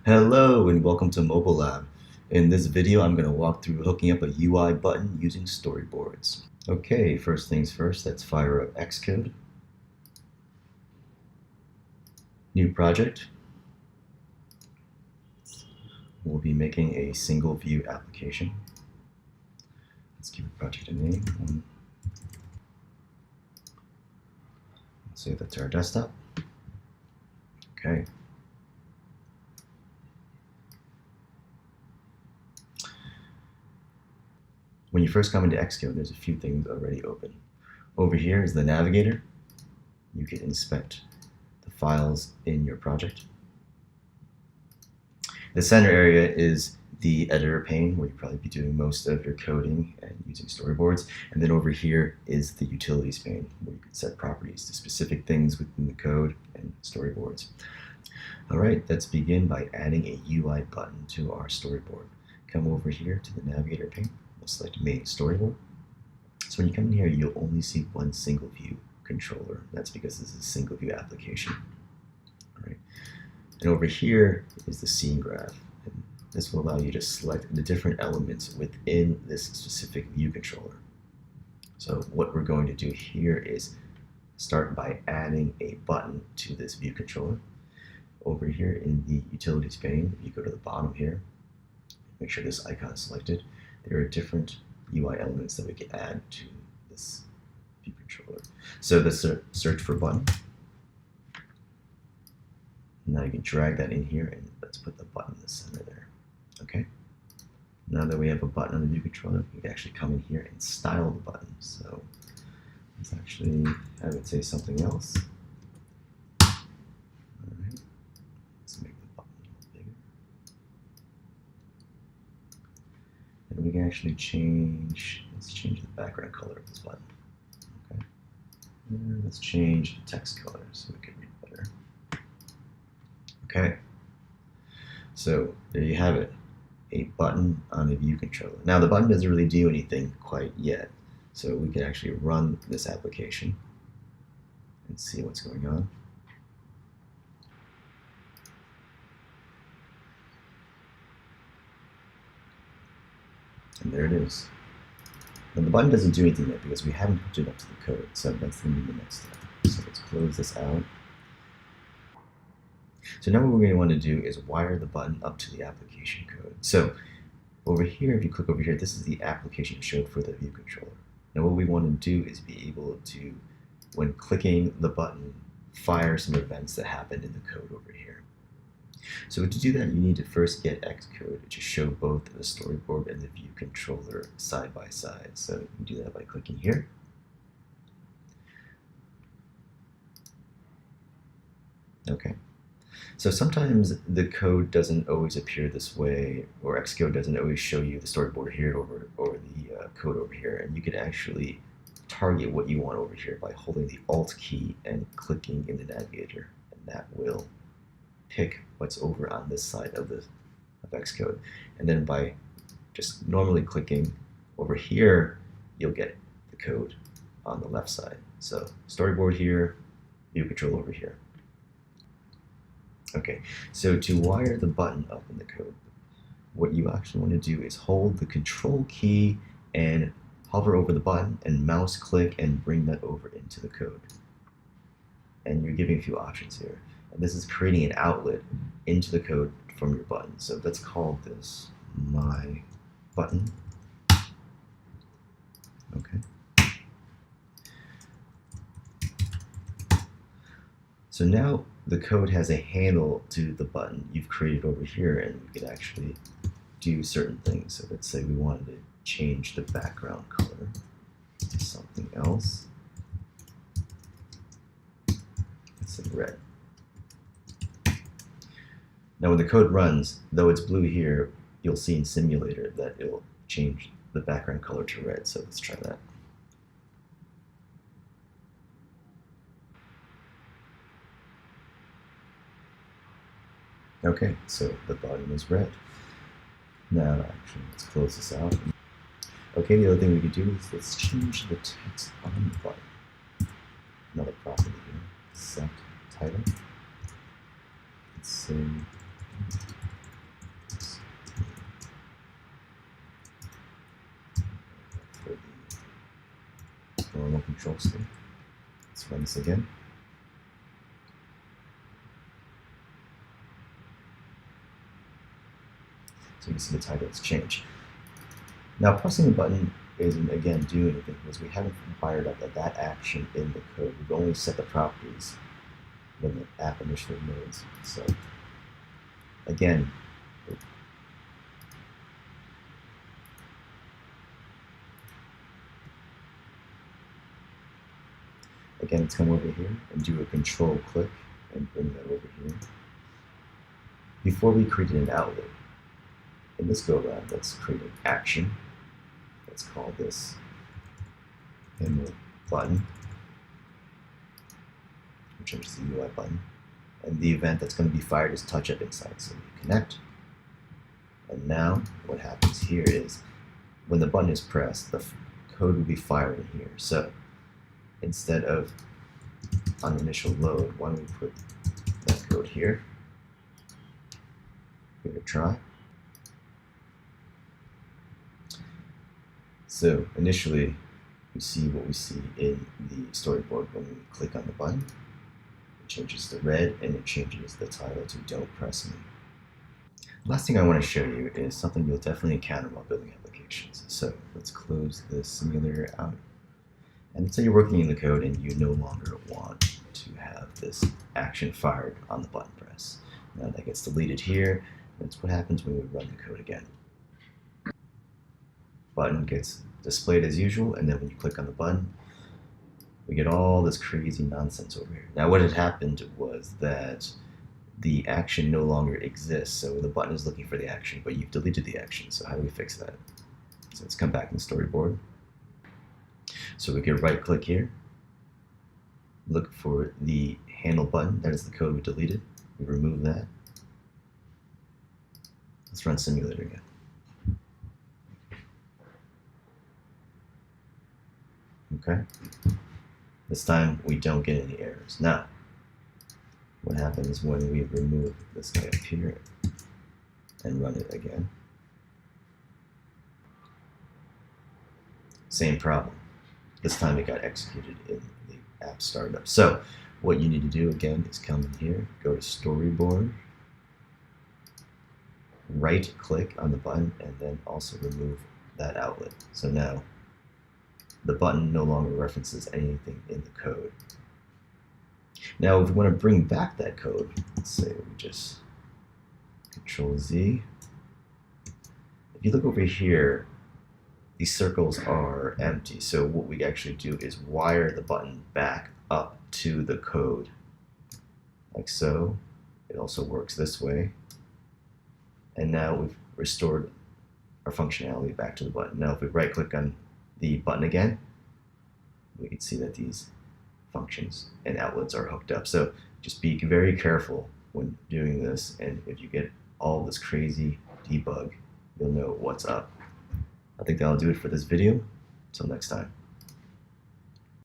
Hello and welcome to Mobile Lab. In this video, I'm going to walk through hooking up a UI button using Storyboards. Okay, first things first, let's fire up Xcode. New project. We'll be making a single view application. Let's give the project a name. Let's say that's our desktop. Okay. When you first come into Xcode, there's a few things already open. Over here is the navigator. You can inspect the files in your project. The center area is the editor pane, where you'll probably be doing most of your coding and using storyboards. And then over here is the utilities pane, where you can set properties to specific things within the code and storyboards. All right, let's begin by adding a UI button to our storyboard. Come over here to the navigator pane. We'll select Main Storyboard. So when you come in here, you'll only see one single view controller. That's because this is a single view application. All right. And over here is the scene graph. And this will allow you to select the different elements within this specific view controller. So what we're going to do here is start by adding a button to this view controller. Over here in the utilities pane, if you go to the bottom here, make sure this icon is selected. There are different UI elements that we can add to this view controller. So the search for button. Now you can drag that in here and let's put the button in the center there. Okay. Now that we have a button on the view controller, we can actually come in here and style the button. So let's actually have it say something else. All right. Let's make the button a little bigger. And we can actually let's change the background color of this button. Okay. And let's change the text color so we can read better. Okay. So there you have it, a button on a view controller. Now the button doesn't really do anything quite yet, so we can actually run this application and see what's going on. And there it is. And the button doesn't do anything yet because we haven't hooked it up to the code, so that's going to be the next step. So let's close this out. So now what we're going to want to do is wire the button up to the application code. So over here, if you click over here, this is the application showed for the view controller. Now what we want to do is be able to, when clicking the button, fire some events that happen in the code over here. So to do that, you need to first get Xcode to show both the storyboard and the view controller side by side. So you can do that by clicking here. Okay. So sometimes the code doesn't always appear this way, or Xcode doesn't always show you the storyboard here or the code over here, and you can actually target what you want over here by holding the Alt key and clicking in the navigator, and that will pick what's over on this side of Xcode. And then by just normally clicking over here, you'll get the code on the left side. So storyboard here, view control over here. Okay, so to wire the button up in the code, what you actually want to do is hold the control key and hover over the button and mouse click and bring that over into the code. And you're giving a few options here. And this is creating an outlet into the code from your button. So let's call this my button. Okay. So now the code has a handle to the button you've created over here, and we could actually do certain things. So let's say we wanted to change the background color to something else. Let's say red. Now when the code runs, though it's blue here, you'll see in Simulator that it'll change the background color to red. So let's try that. Okay, so the button is red. Now, actually, let's close this out. Okay, the other thing we could do is let's change the text on the button. Another property here, set title. Let's say Control C. Let's run this again. So you can see the title has changed. Now pressing the button isn't again doing anything because we haven't fired up that action in the code. We've only set the properties when the app initially loads. So again, let's come over here and do a control click and bring that over here. Before we created an outlet, in this go around, let's create an action. Let's call this handle button, which is the UI button. And the event that's going to be fired is touch up inside. So we connect. And now what happens here is when the button is pressed, the code will be fired in here. So instead of on initial load, why don't we put that code here? Give it a try. So initially, we see what we see in the storyboard when we click on the button. It changes to red and it changes the title to Don't Press Me. Last thing I want to show you is something you'll definitely encounter while building applications. So let's close this simulator out. And let's say you're working in the code and you no longer want to have this action fired on the button press. Now that gets deleted here. That's what happens when we run the code again. Button gets displayed as usual, and then when you click on the button, we get all this crazy nonsense over here. Now what had happened was that the action no longer exists, so the button is looking for the action, but you've deleted the action. So how do we fix that? So let's come back in the storyboard. So we can right click here, look for the handle button, that is the code we deleted. We remove that. Let's run simulator again. Okay. This time we don't get any errors. Now, what happens when we remove this guy up here and run it again? Same problem. This time it got executed in the app startup. So what you need to do again is come in here, go to Storyboard, right click on the button, and then also remove that outlet. So now the button no longer references anything in the code. Now if we want to bring back that code, let's say we just Control Z. If you look over here, these circles are empty. So what we actually do is wire the button back up to the code, like so. It also works this way. And now we've restored our functionality back to the button. Now if we right click on the button again, we can see that these functions and outlets are hooked up. So just be very careful when doing this, and if you get all this crazy debug, you'll know what's up. I think that'll do it for this video. Until next time.